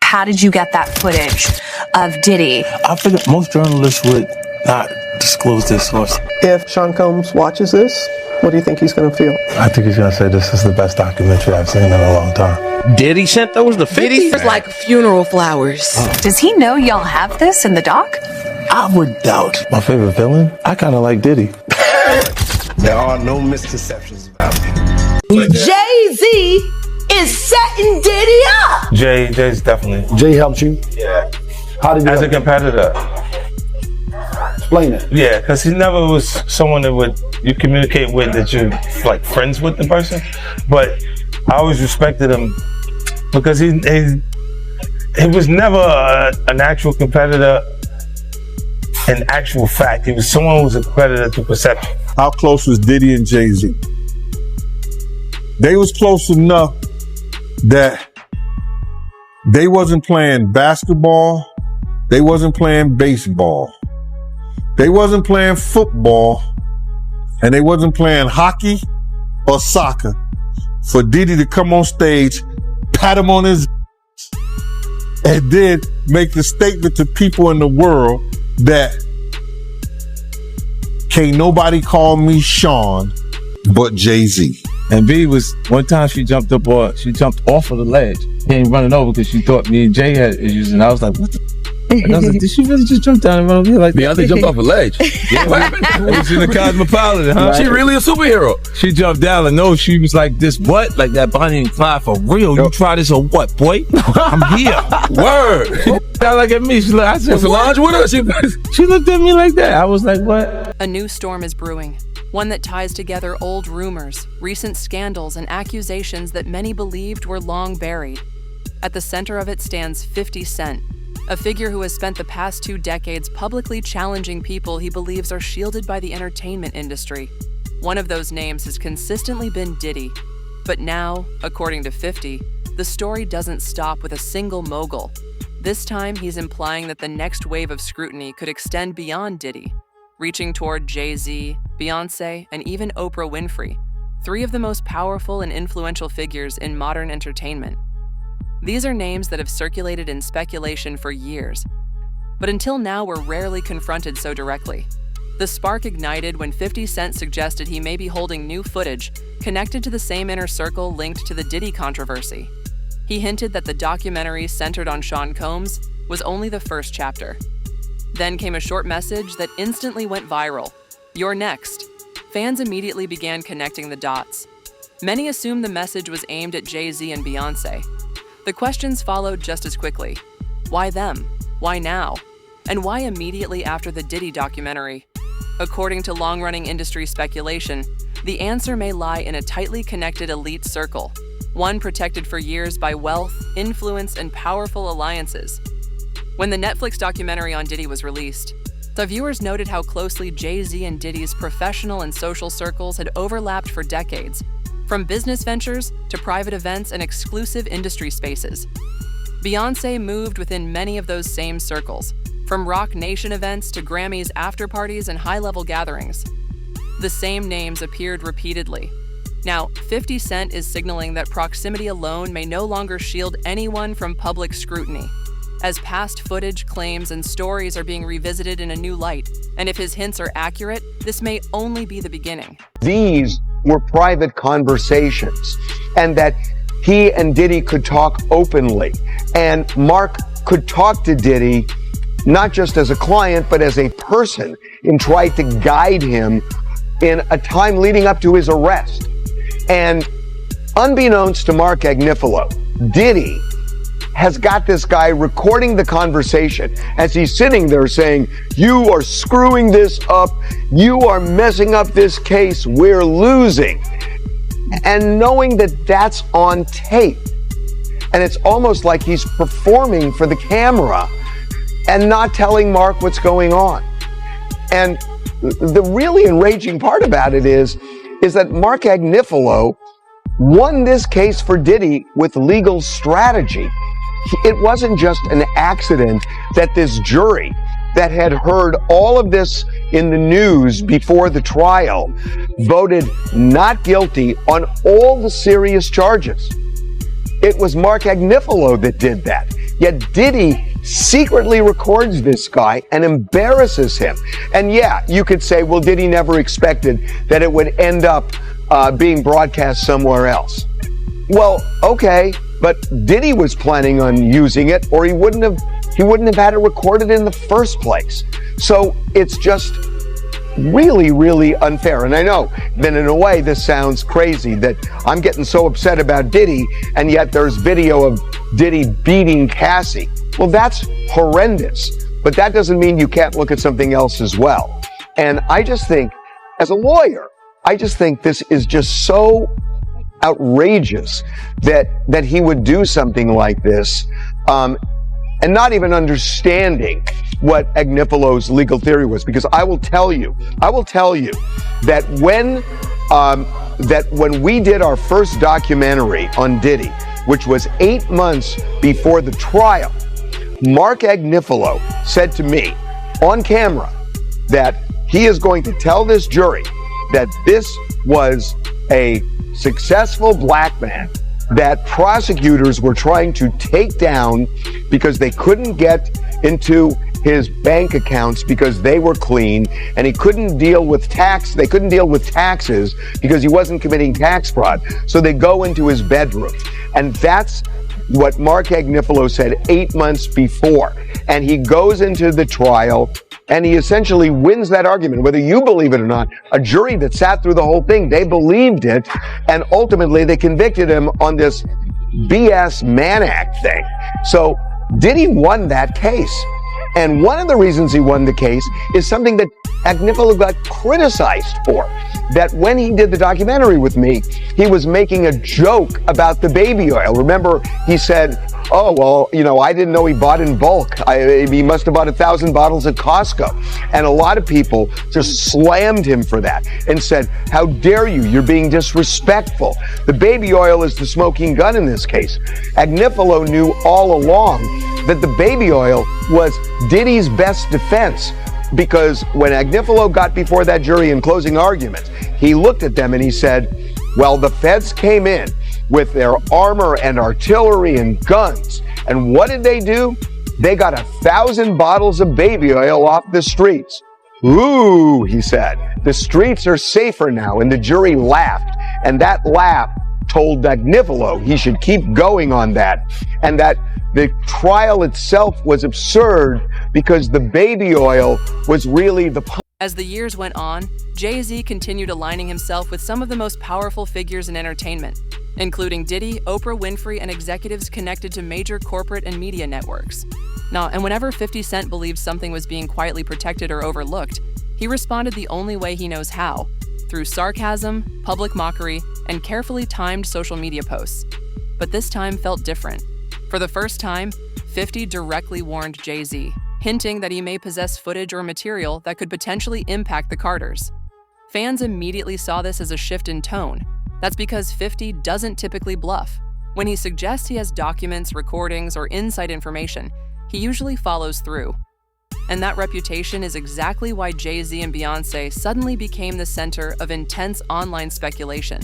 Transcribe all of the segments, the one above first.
how did you get that footage of Diddy? I figured most journalists would not disclose their source. If Sean Combs watches this, what do you think he's going to feel? I think he's going to say this is the best documentary I've seen in a long time. Diddy sent those to 50? Diddy's like funeral flowers. Does he know y'all have this in the doc? I would doubt. My favorite villain? I kind of like Diddy. There are no misconceptions about me. Jay-Z is setting Diddy up. Jay's definitely. Jay helped you? Yeah. How did you As a competitor. explain it? Yeah, because he never was someone that you communicate with that you're like friends with the person. But I always respected him because he was never an actual competitor in actual fact. He was someone who was a competitor to perception. How close was Diddy and Jay-Z? They was close enough that they wasn't playing basketball, they wasn't playing baseball, they wasn't playing football, and they wasn't playing hockey or soccer for Diddy to come on stage, pat him on his and then make the statement to people in the world that can't nobody call me Sean but Jay-Z. And B was, one time she jumped off of the ledge. He ain't running over because she thought me and Jay had issues. And I was like, what the? And I was like, did she really just jump down and run over here like that? Beyonce jumped off a ledge. Yeah, what happened? It was in the Cosmopolitan, huh? She really a superhero. She jumped down and no, she was like, this what? Like that Bonnie and Clyde for real? You try this or what, boy? I'm here. Word. She looked at me. I said, was Solange with her? She looked at me like that. I was like, what? A new storm is brewing. One that ties together old rumors, recent scandals, and accusations that many believed were long buried. At the center of it stands 50 Cent, a figure who has spent the past 2 decades publicly challenging people he believes are shielded by the entertainment industry. One of those names has consistently been Diddy. But now, according to 50, the story doesn't stop with a single mogul. This time, he's implying that the next wave of scrutiny could extend beyond Diddy, reaching toward Jay-Z, Beyonce, and even Oprah Winfrey, 3 of the most powerful and influential figures in modern entertainment. These are names that have circulated in speculation for years, but until now were rarely confronted so directly. The spark ignited when 50 Cent suggested he may be holding new footage connected to the same inner circle linked to the Diddy controversy. He hinted that the documentary centered on Sean Combs was only the first chapter. Then came a short message that instantly went viral. "You're next." Fans immediately began connecting the dots. Many assumed the message was aimed at Jay-Z and Beyonce. The questions followed just as quickly. Why them? Why now? And why immediately after the Diddy documentary? According to long-running industry speculation, the answer may lie in a tightly connected elite circle, one protected for years by wealth, influence, and powerful alliances. When the Netflix documentary on Diddy was released, the viewers noted how closely Jay-Z and Diddy's professional and social circles had overlapped for decades, from business ventures to private events and exclusive industry spaces. Beyonce moved within many of those same circles, from Rock Nation events to Grammys after-parties and high-level gatherings. The same names appeared repeatedly. Now, 50 Cent is signaling that proximity alone may no longer shield anyone from public scrutiny, as past footage, claims, and stories are being revisited in a new light. And if his hints are accurate, this may only be the beginning. These were private conversations, and that he and Diddy could talk openly. And Mark could talk to Diddy not just as a client, but as a person, and try to guide him in a time leading up to his arrest. And unbeknownst to Mark Agnifilo, Diddy has got this guy recording the conversation as he's sitting there saying, "You are screwing this up. You are messing up this case. We're losing." And knowing that that's on tape, and it's almost like he's performing for the camera and not telling Mark what's going on. And the really enraging part about it is that Mark Agnifilo won this case for Diddy with legal strategy. It wasn't just an accident that this jury that had heard all of this in the news before the trial voted not guilty on all the serious charges. It was Mark Agnifilo that did that. Yet Diddy secretly records this guy and embarrasses him. And yeah, you could say, well, Diddy never expected that it would end up being broadcast somewhere else. Well, okay, but Diddy was planning on using it, or he wouldn't have had it recorded in the first place. So it's just really, really unfair. And I know that in a way this sounds crazy, that I'm getting so upset about Diddy, and yet there's video of Diddy beating Cassie. Well, that's horrendous, but that doesn't mean you can't look at something else as well. And I just think, as a lawyer, I just think this is just so outrageous that he would do something like this, and not even understanding what Agnifilo's legal theory was. Because I will tell you that when we did our first documentary on Diddy, which was 8 months before the trial, Mark Agnifilo said to me on camera that he is going to tell this jury that this was a successful black man that prosecutors were trying to take down because they couldn't get into his bank accounts because they were clean, and he couldn't deal with taxes because he wasn't committing tax fraud. So they go into his bedroom. And that's what Mark Agnifilo said 8 months before. And he goes into the trial and he essentially wins that argument. Whether you believe it or not, a jury that sat through the whole thing, they believed it, and ultimately they convicted him on this BS Mann Act thing. So Diddy won that case. And one of the reasons he won the case is something that Agnifilo got criticized for. That when he did the documentary with me, he was making a joke about the baby oil. Remember, he said, oh, well, you know, I didn't know he bought in bulk. He must have bought 1,000 bottles at Costco. And a lot of people just slammed him for that and said, how dare you? You're being disrespectful. The baby oil is the smoking gun in this case. Agnifilo knew all along that the baby oil was Diddy's best defense, because when Agnifilo got before that jury in closing arguments, he looked at them and he said, well, the feds came in with their armor and artillery and guns. And what did they do? They got 1,000 bottles of baby oil off the streets. Ooh, he said, the streets are safer now. And the jury laughed. And that laugh told Agnifilo he should keep going on that. And that the trial itself was absurd because the baby oil was really the... As the years went on, Jay-Z continued aligning himself with some of the most powerful figures in entertainment, including Diddy, Oprah Winfrey, and executives connected to major corporate and media networks. And whenever 50 Cent believed something was being quietly protected or overlooked, he responded the only way he knows how, through sarcasm, public mockery, and carefully timed social media posts. But this time felt different. For the first time, 50 directly warned Jay-Z, hinting that he may possess footage or material that could potentially impact the Carters. Fans immediately saw this as a shift in tone. That's because 50 doesn't typically bluff. When he suggests he has documents, recordings, or inside information, he usually follows through. And that reputation is exactly why Jay-Z and Beyoncé suddenly became the center of intense online speculation.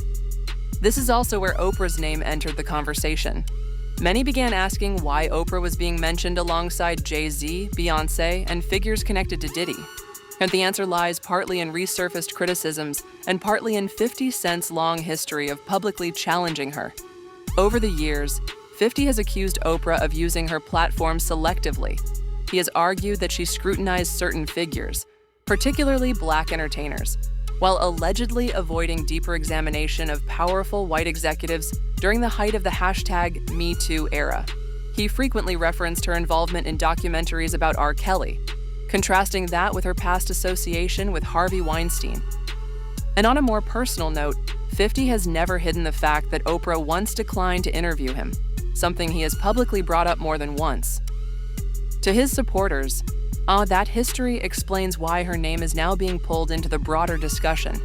This is also where Oprah's name entered the conversation. Many began asking why Oprah was being mentioned alongside Jay-Z, Beyoncé, and figures connected to Diddy. And the answer lies partly in resurfaced criticisms and partly in 50 Cent's long history of publicly challenging her. Over the years, 50 has accused Oprah of using her platform selectively. He has argued that she scrutinized certain figures, particularly black entertainers, while allegedly avoiding deeper examination of powerful white executives during the height of the #MeToo era. He frequently referenced her involvement in documentaries about R. Kelly, contrasting that with her past association with Harvey Weinstein. And on a more personal note, 50 has never hidden the fact that Oprah once declined to interview him, something he has publicly brought up more than once. To his supporters, that history explains why her name is now being pulled into the broader discussion,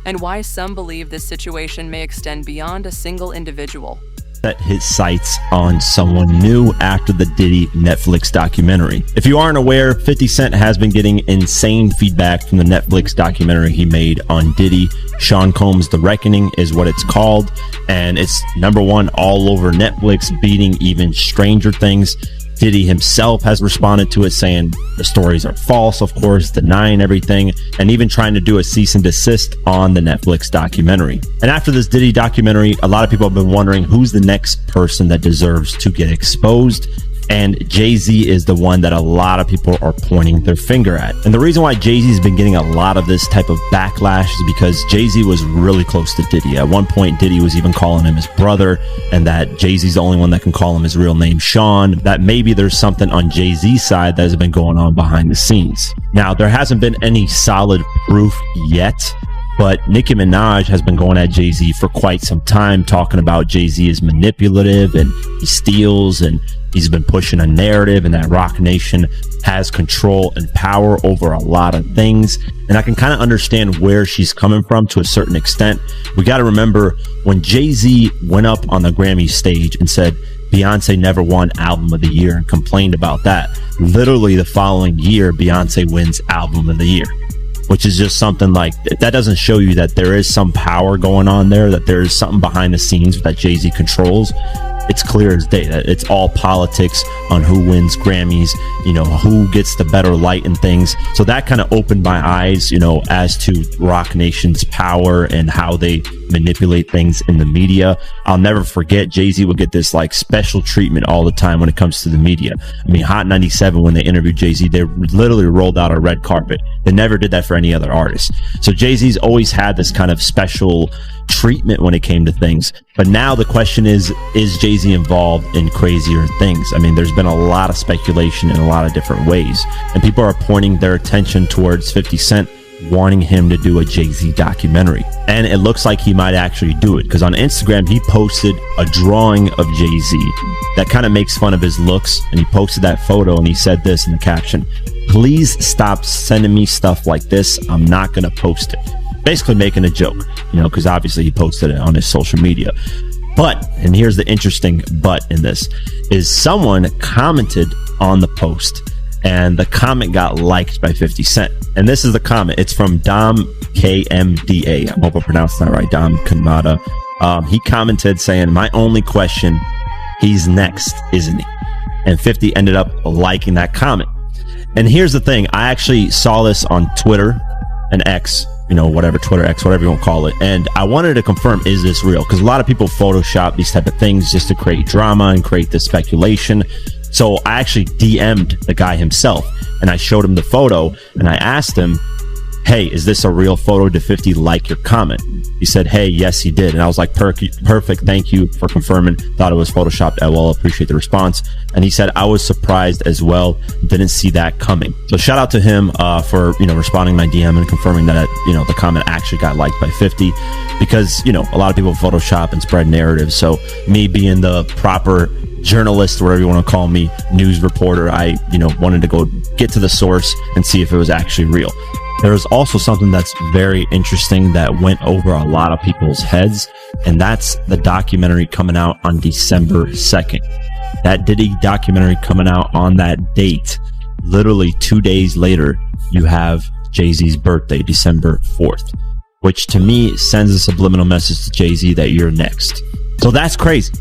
and why some believe this situation may extend beyond a single individual. Set his sights on someone new after the Diddy Netflix documentary. If you aren't aware, 50 Cent has been getting insane feedback from the Netflix documentary he made on Diddy. Sean Combs' The Reckoning is what it's called, and it's #1 all over Netflix, beating even Stranger Things. Diddy himself has responded to it, saying the stories are false, of course, denying everything, and even trying to do a cease and desist on the Netflix documentary. And after this Diddy documentary, a lot of people have been wondering who's the next person that deserves to get exposed. And Jay-Z is the one that a lot of people are pointing their finger at. And the reason why Jay-Z has been getting a lot of this type of backlash is because Jay-Z was really close to Diddy. At one point, Diddy was even calling him his brother, and that Jay-Z's the only one that can call him his real name, Sean. That maybe there's something on Jay-Z's side that has been going on behind the scenes. Now, there hasn't been any solid proof yet, but Nicki Minaj has been going at Jay-Z for quite some time, talking about Jay-Z is manipulative and he steals, and he's been pushing a narrative, and that Roc Nation has control and power over a lot of things. And I can kind of understand where she's coming from to a certain extent. We got to remember when Jay-Z went up on the Grammy stage and said Beyonce never won Album of the Year and complained about that, literally the following year, Beyonce wins Album of the Year. Which is just something like, that doesn't show you that there is some power going on there, that there is something behind the scenes that Jay-Z controls. It's clear as day that it's all politics on who wins Grammys, you know, who gets the better light and things. So that kind of opened my eyes, you know, as to Roc Nation's power and how they manipulate things in the media. I'll never forget, Jay-Z would get this like special treatment all the time when it comes to the media. I mean, Hot 97, when they interviewed Jay-Z, they literally rolled out a red carpet. They never did that for any other artist. So Jay-Z's always had this kind of special treatment when it came to things. But now the question is Jay-Z involved in crazier things? I mean, there's been a lot of speculation in a lot of different ways, and people are pointing their attention towards 50 Cent wanting him to do a Jay-Z documentary. And it looks like he might actually do it, because on Instagram he posted a drawing of Jay-Z that kind of makes fun of his looks, and he posted that photo and he said this in the caption: "Please stop sending me stuff like this. I'm not gonna post it." Basically making a joke, you know, because obviously he posted it on his social media. But, and here's the interesting but in this, is someone commented on the post, and the comment got liked by 50 Cent. And this is the comment. It's from Dom KMDA. I hope I pronounced that right, Dom Kanada. He commented saying, "My only question, he's next, isn't he?" And 50 ended up liking that comment. And here's the thing. I actually saw this on Twitter and X, you know, whatever, Twitter, X, whatever you want to call it. And I wanted to confirm, is this real? Because a lot of people Photoshop these type of things just to create drama and create this speculation. So I actually DM'd the guy himself, and I showed him the photo, and I asked him, "Hey, is this a real photo? Did 50 like your comment?" He said, "Hey, yes, he did." And I was like, perfect. Thank you for confirming. Thought it was Photoshopped. I will appreciate the response. And he said, "I was surprised as well. Didn't see that coming." So shout out to him for, you know, responding to my DM and confirming that, you know, the comment actually got liked by 50, because, you know, a lot of people Photoshop and spread narratives. So me being the proper journalist, whatever you want to call me, news reporter, I, you know, wanted to go get to the source and see if it was actually real. There's also something that's very interesting that went over a lot of people's heads, and that's the documentary coming out on December 2nd. That Diddy documentary coming out on that date. Literally 2 days later, you have Jay-Z's birthday, December 4th, which to me sends a subliminal message to Jay-Z that you're next. So that's crazy.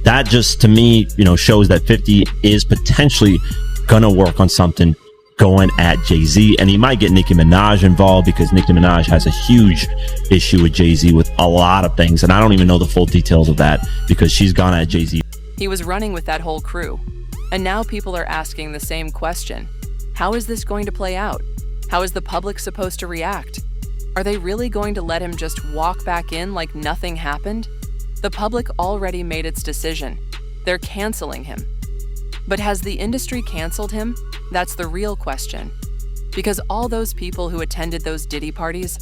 That just, to me, you know, shows that 50 is potentially gonna work on something going at Jay-Z, and he might get Nicki Minaj involved, because Nicki Minaj has a huge issue with Jay-Z with a lot of things, and I don't even know the full details of that, because she's gone at Jay-Z. He was running with that whole crew, and now people are asking the same question. How is this going to play out? How is the public supposed to react? Are they really going to let him just walk back in like nothing happened? The public already made its decision. They're canceling him. But has the industry canceled him? That's the real question. Because all those people who attended those Diddy parties,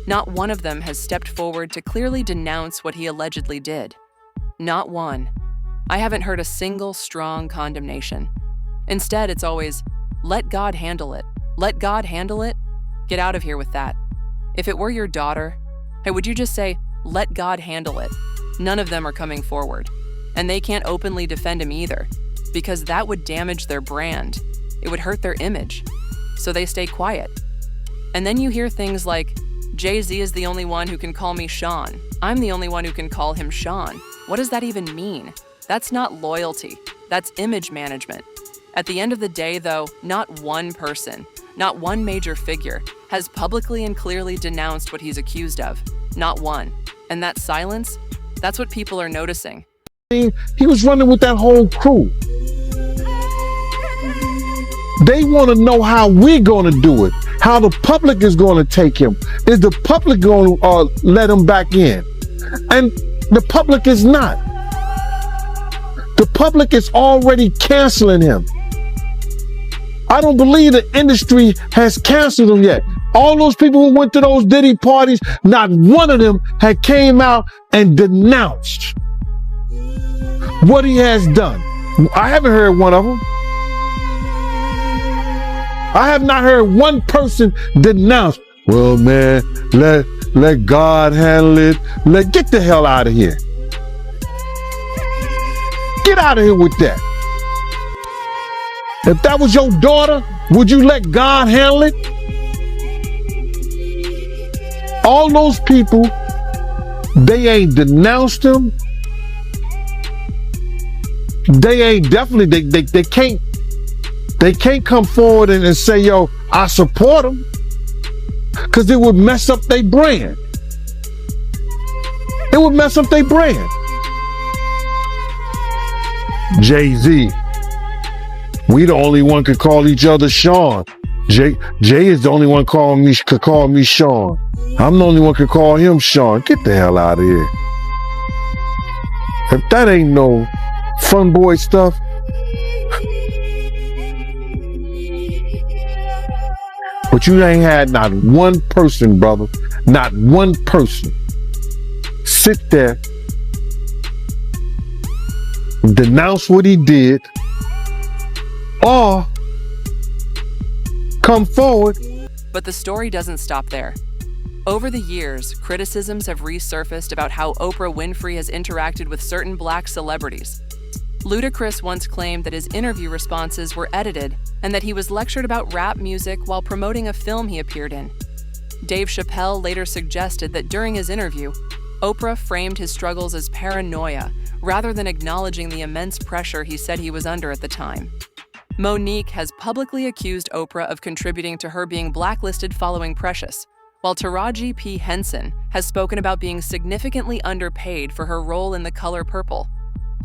not one of them has stepped forward to clearly denounce what he allegedly did. Not one. I haven't heard a single strong condemnation. Instead, it's always, let God handle it. Let God handle it? Get out of here with that. If it were your daughter, hey, would you just say, let God handle it? None of them are coming forward. And they can't openly defend him either, because that would damage their brand. It would hurt their image. So they stay quiet. And then you hear things like, Jay-Z is the only one who can call me Sean. I'm the only one who can call him Sean. What does that even mean? That's not loyalty. That's image management. At the end of the day, though, not one person, not one major figure, has publicly and clearly denounced what he's accused of. Not one. And that silence, that's what people are noticing. He was running with that whole crew. They want to know how we're going to do it, how the public is going to take him. Is the public going to let him back in? And the public is not. The public is already canceling him. I don't believe the industry has canceled him yet. All those people who went to those Diddy parties, not one of them had came out and denounced what he has done. I haven't heard one of them. I have not heard one person denounce, well, man, let God handle it. Get the hell out of here. Get out of here with that. If that was your daughter, would you let God handle it? All those people, they ain't denounced him. They ain't definitely, they can't come forward and say, yo, I support him. Because it would mess up their brand. It would mess up their brand. Jay-Z. We the only one could call each other Sean. Jay is the only one could call me Sean. I'm the only one could call him Sean. Get the hell out of here. If that ain't no fun boy stuff. But you ain't had not one person, brother, not one person sit there, denounce what he did, or come forward. But the story doesn't stop there. Over the years, criticisms have resurfaced about how Oprah Winfrey has interacted with certain black celebrities. Ludacris once claimed that his interview responses were edited and that he was lectured about rap music while promoting a film he appeared in. Dave Chappelle later suggested that during his interview, Oprah framed his struggles as paranoia rather than acknowledging the immense pressure he said he was under at the time. Monique has publicly accused Oprah of contributing to her being blacklisted following Precious, while Taraji P. Henson has spoken about being significantly underpaid for her role in The Color Purple.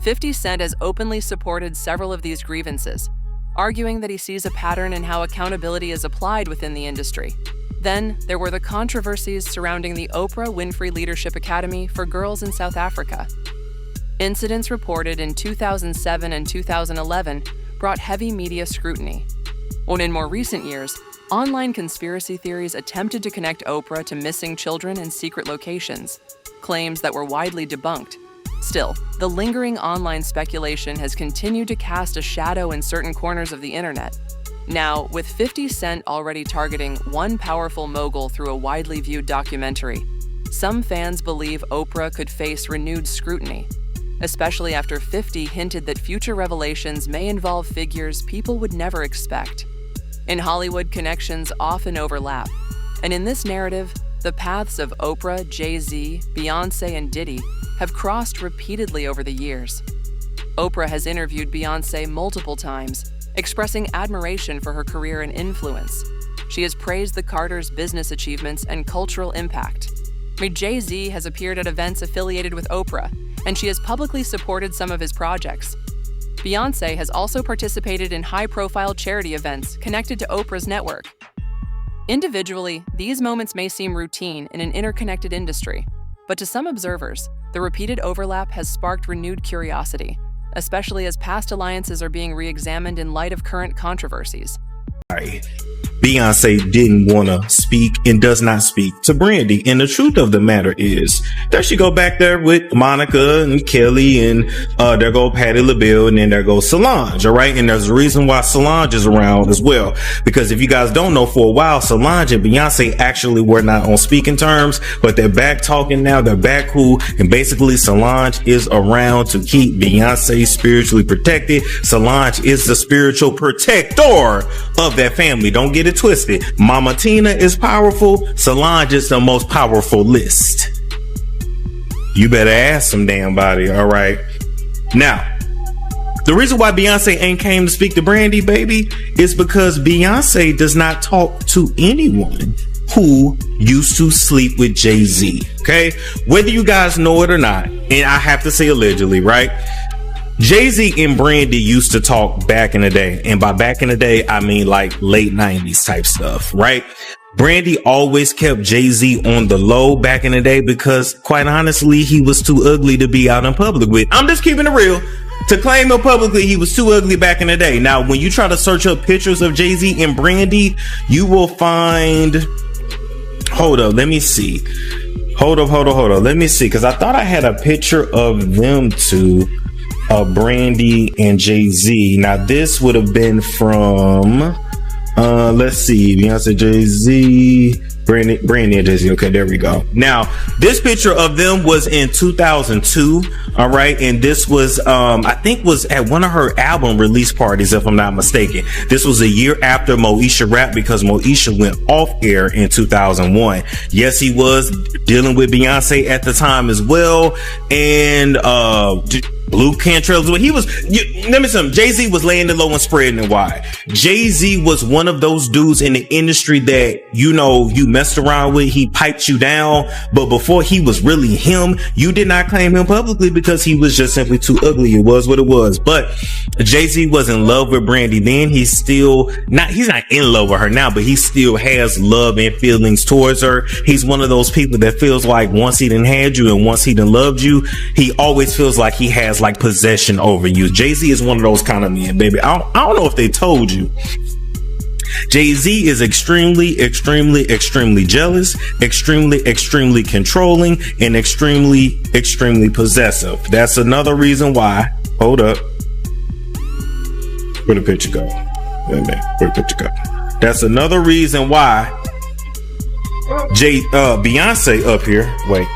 50 Cent has openly supported several of these grievances, arguing that he sees a pattern in how accountability is applied within the industry. Then, there were the controversies surrounding the Oprah Winfrey Leadership Academy for Girls in South Africa. Incidents reported in 2007 and 2011 brought heavy media scrutiny. When in more recent years, online conspiracy theories attempted to connect Oprah to missing children in secret locations, claims that were widely debunked. Still, the lingering online speculation has continued to cast a shadow in certain corners of the internet. Now, with 50 Cent already targeting one powerful mogul through a widely viewed documentary, some fans believe Oprah could face renewed scrutiny, especially after 50 hinted that future revelations may involve figures people would never expect. In Hollywood, connections often overlap, and in this narrative, the paths of Oprah, Jay-Z, Beyonce, and Diddy have crossed repeatedly over the years. Oprah has interviewed Beyonce multiple times, expressing admiration for her career and influence. She has praised the Carters' business achievements and cultural impact. Jay-Z has appeared at events affiliated with Oprah, and she has publicly supported some of his projects. Beyonce has also participated in high-profile charity events connected to Oprah's network. Individually, these moments may seem routine in an interconnected industry, but to some observers, the repeated overlap has sparked renewed curiosity, especially as past alliances are being re-examined in light of current controversies. Beyonce didn't want to speak and does not speak to Brandy. And the truth of the matter is that she go back there with Monica and Kelly, and there go Patti LaBelle, and then there goes Solange. All right. And there's a reason why Solange is around as well, because if you guys don't know, for a while, Solange and Beyonce actually were not on speaking terms, but they're back talking now. They're back cool. And basically Solange is around to keep Beyonce spiritually protected. Solange is the spiritual protector of that family. Don't get it twisted. Mama Tina is powerful. Solange is the most powerful list. You better ask some damn body. All right. Now, The reason why Beyonce ain't came to speak to Brandy, baby, is because Beyonce does not talk to anyone who used to sleep with Jay-Z. Okay, whether you guys know it or not, and I have to say allegedly, right? Jay-Z and Brandy used to talk back in the day, and by back in the day, I mean like late 90s type stuff, right? Brandy always kept Jay-Z on the low back in the day because, quite honestly, he was too ugly to be out in public with. I'm just keeping it real. To claim him publicly, he was too ugly back in the day. Now, when you try to search up pictures of Jay-Z and Brandy, you will find... Hold up, let me see. Hold up. Let me see, because I thought I had a picture of them two, Brandy and Jay-Z. Now, this would have been from... let's see, Beyonce, Jay-Z, Brandy and Jay-Z. Okay, there we go. Now, this picture of them was in 2002. All right, and this was, I think, was at one of her album release parties, if I'm not mistaken. This was a year after Moesha rap, because Moesha went off air in 2001. Yes, he was dealing with Beyonce at the time as well, and Blue Cantrell's what he was. Let me tell you, Jay-Z was laying it low and spreading it wide. Jay-Z was one of those dudes in the industry that, you know, you messed around with. He piped you down, but before he was really him, you did not claim him publicly because he was just simply too ugly. It was what it was. But Jay-Z was in love with Brandy then. He's not in love with her now, but he still has love and feelings towards her. He's one of those people that feels like once he done had you and once he done loved you, he always feels like he has like possession over you. Jay-Z is one of those kind of men, baby. I don't know if they told you. Jay-Z is extremely jealous, extremely controlling, and extremely possessive. That's another reason why. Hold up. Where'd the picture go? Where'd the picture go? That's another reason why Beyonce up here. Wait.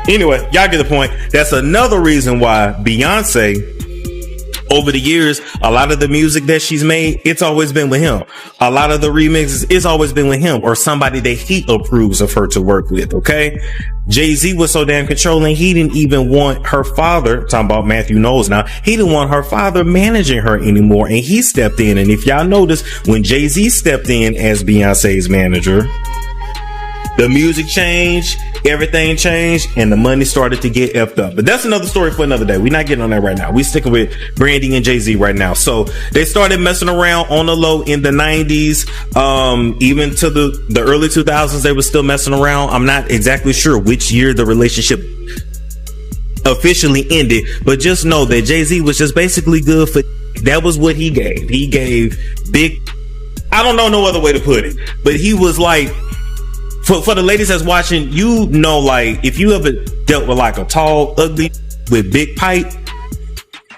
Anyway, y'all get the point. That's another reason why Beyonce, over the years, a lot of the music that she's made, it's always been with him. A lot of the remixes, it's always been with him or somebody that he approves of her to work with, okay? Jay-Z was so damn controlling, he didn't even want her father, talking about Matthew Knowles now, he didn't want her father managing her anymore, and he stepped in. And if y'all notice, when Jay-Z stepped in as Beyonce's manager, the music changed, everything changed, and the money started to get effed up. But that's another story for another day. We're not getting on that right now. We sticking with Brandy and Jay-Z right now. So they started messing around on the low in the 90s. Even to the early 2000s, they were still messing around. I'm not exactly sure which year the relationship officially ended, but just know that Jay-Z was just basically good for... That was what he gave. He gave big... I don't know no other way to put it, but he was like... For the ladies that's watching, you know, like, if you ever dealt with like a tall, ugly with big pipe,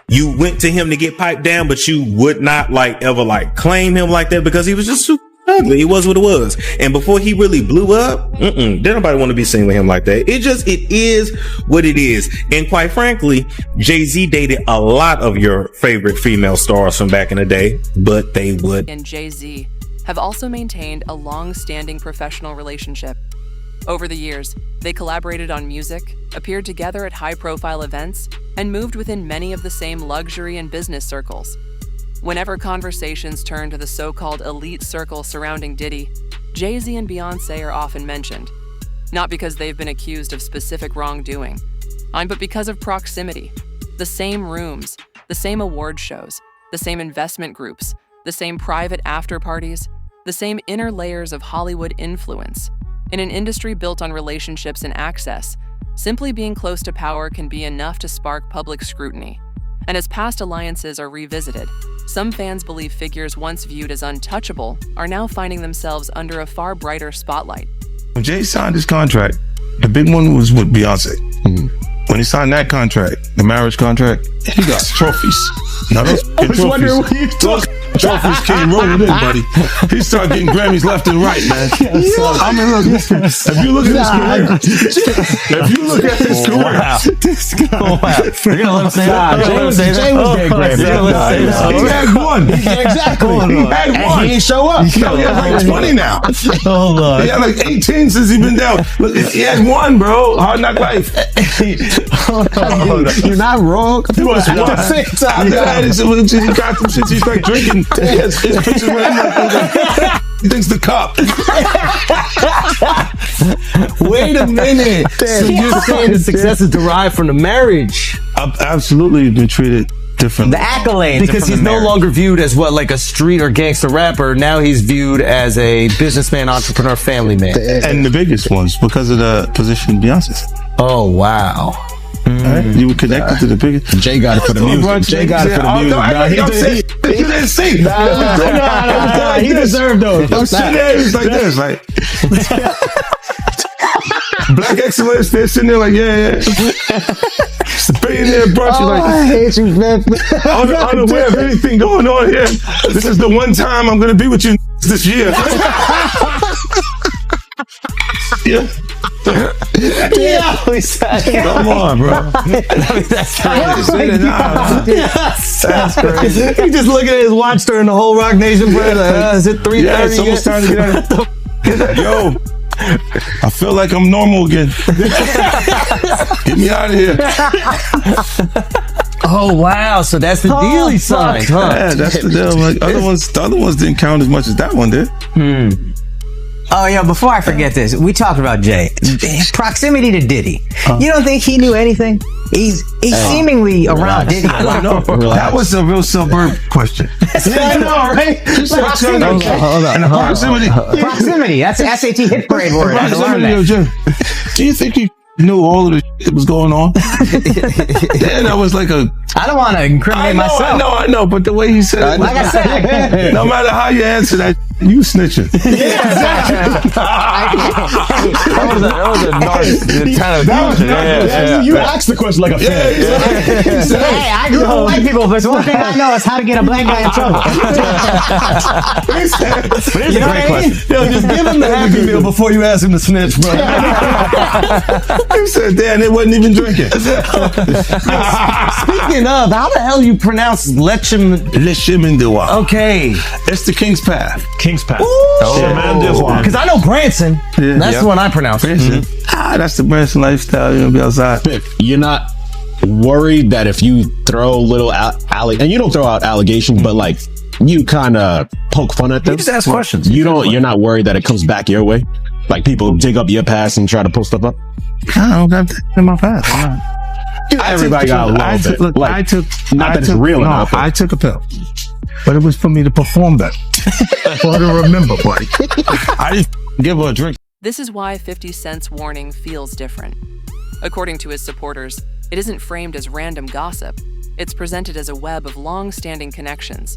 you went to him to get piped down, but you would not like ever like claim him like that because he was just super ugly. It was what it was. And before he really blew up, didn't nobody want to be seen with him like that. It is what it is. And quite frankly, Jay-Z dated a lot of your favorite female stars from back in the day, but they would. And Jay-Z have also maintained a long-standing professional relationship. Over the years, they collaborated on music, appeared together at high-profile events, and moved within many of the same luxury and business circles. Whenever conversations turn to the so-called elite circle surrounding Diddy, Jay-Z and Beyonce are often mentioned. Not because they've been accused of specific wrongdoing, but because of proximity. The same rooms, the same award shows, the same investment groups, the same private after parties, the same inner layers of Hollywood influence. In an industry built on relationships and access, simply being close to power can be enough to spark public scrutiny. And as past alliances are revisited, some fans believe figures once viewed as untouchable are now finding themselves under a far brighter spotlight. When Jay signed his contract, the big one was with Beyonce. When he signed that contract, the marriage contract, he got trophies. No, those trophies. Trophies came rolling in, buddy. He started getting Grammys left and right, man. I mean, look, if you look at his career, This guy. You're gonna let him say that? Jay was getting Grammys. He had one. Exactly. He had one. And he ain't show up. He has like 20 now. Oh, Lord. He had like 18 since he been down. Look, he had one, bro. Hard Knock Life. You're not wrong. He was one. At the same time. He got some shit. He's like drinking. His pictures with him. He thinks the cop. Wait a minute. So you're saying the success is derived from the marriage? I've absolutely been treated differently. The accolades. Because he's no longer viewed as what, like a street or gangster rapper. Now he's viewed as a businessman, entrepreneur, family man. And the biggest ones because of the position Beyonce's. Oh, wow. Right? You were connected to the biggest. Jay got it for the music. Jay got it for the music. You didn't see. He deserved those. I'm sitting there, it's like this, like Black excellence. They're sitting there like, yeah. It's a billionaire brunch. Oh, Like, I hate you, man. unaware of anything going on here. This is the one time I'm gonna be with you this year. Yeah. Come on, bro. That's crazy. That's crazy. He just looking at his watch during the whole Rock Nation prayer. Like, is it 3:30? Yeah, it's almost time to get out. Yo, I feel like I'm normal again. Get me out of here. Oh wow! So that's the deal he signed, huh? Yeah, that's the deal. Like the other ones didn't count as much as that one did. Oh, yeah, before I forget this, we talked about Jay. Proximity to Diddy. You don't think he knew anything? He's seemingly around Diddy a lot. No, that was a real suburb question. I know, right? Proximity. Hold on. Proximity. Proximity. That's an SAT hit parade word. I learned that. Jim, do you think he knew all of the shit that was going on? Then I was like I don't want to incriminate myself. I know, but the way he said it, like I said, no matter how you answer that, you snitching. Yeah, exactly. That was a nice kind of You asked the question like a fan. Hey, I grew up with white people, but one thing I know is how to get a black guy in trouble. But it's a great question. Yo, just give him the Happy Meal before you ask him to snitch, bro. He said, damn, they wasn't even drinking. Speaking of, how the hell you pronounce Lechimendewa. Okay. It's the King's Path. King's Path. Oh, because I know Branson. That's the one I pronounce. Branson. That's the Branson lifestyle. You're gonna be outside. You're not worried that if you throw little and you don't throw out allegations, but like you kind of poke fun at them. You just ask questions. You're not worried that it comes back your way. Like people dig up your past and try to pull stuff up. I don't got that in my past. Everybody got a little bit. Look, like, I took. Not that it's real enough. I took a pill, but it was for me to perform better. For her to remember, buddy. I didn't give her a drink. This is why 50 Cent's warning feels different. According to his supporters, it isn't framed as random gossip. It's presented as a web of long-standing connections.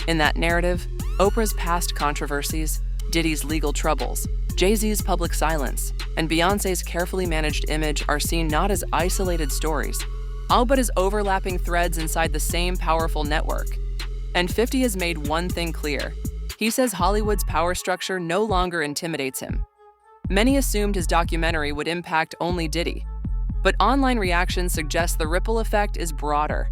In that narrative, Oprah's past controversies, Diddy's legal troubles, Jay-Z's public silence, and Beyonce's carefully managed image are seen not as isolated stories, all but as overlapping threads inside the same powerful network. And 50 has made one thing clear. He says Hollywood's power structure no longer intimidates him. Many assumed his documentary would impact only Diddy, but online reactions suggest the ripple effect is broader.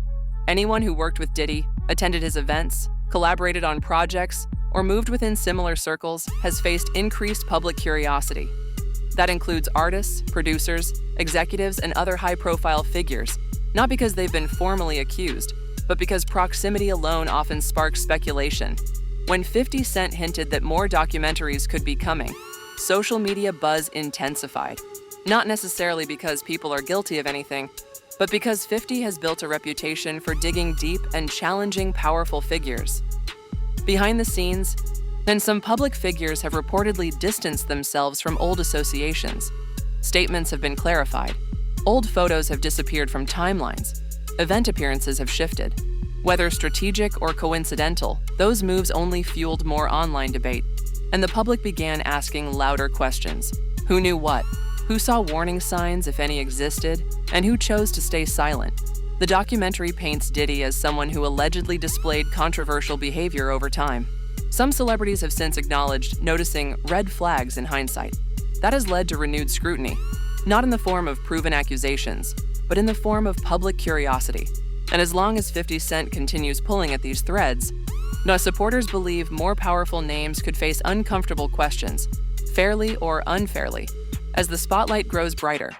Anyone who worked with Diddy, attended his events, collaborated on projects, or moved within similar circles has faced increased public curiosity. That includes artists, producers, executives, and other high-profile figures, not because they've been formally accused, but because proximity alone often sparks speculation. When 50 Cent hinted that more documentaries could be coming, social media buzz intensified. Not necessarily because people are guilty of anything, but because 50 has built a reputation for digging deep and challenging powerful figures. Behind the scenes, then some public figures have reportedly distanced themselves from old associations. Statements have been clarified. Old photos have disappeared from timelines. Event appearances have shifted. Whether strategic or coincidental, those moves only fueled more online debate, and the public began asking louder questions. Who knew what? Who saw warning signs, if any existed? And who chose to stay silent? The documentary paints Diddy as someone who allegedly displayed controversial behavior over time. Some celebrities have since acknowledged noticing red flags in hindsight. That has led to renewed scrutiny, not in the form of proven accusations, but in the form of public curiosity. And as long as 50 Cent continues pulling at these threads, the supporters believe more powerful names could face uncomfortable questions, fairly or unfairly, as the spotlight grows brighter.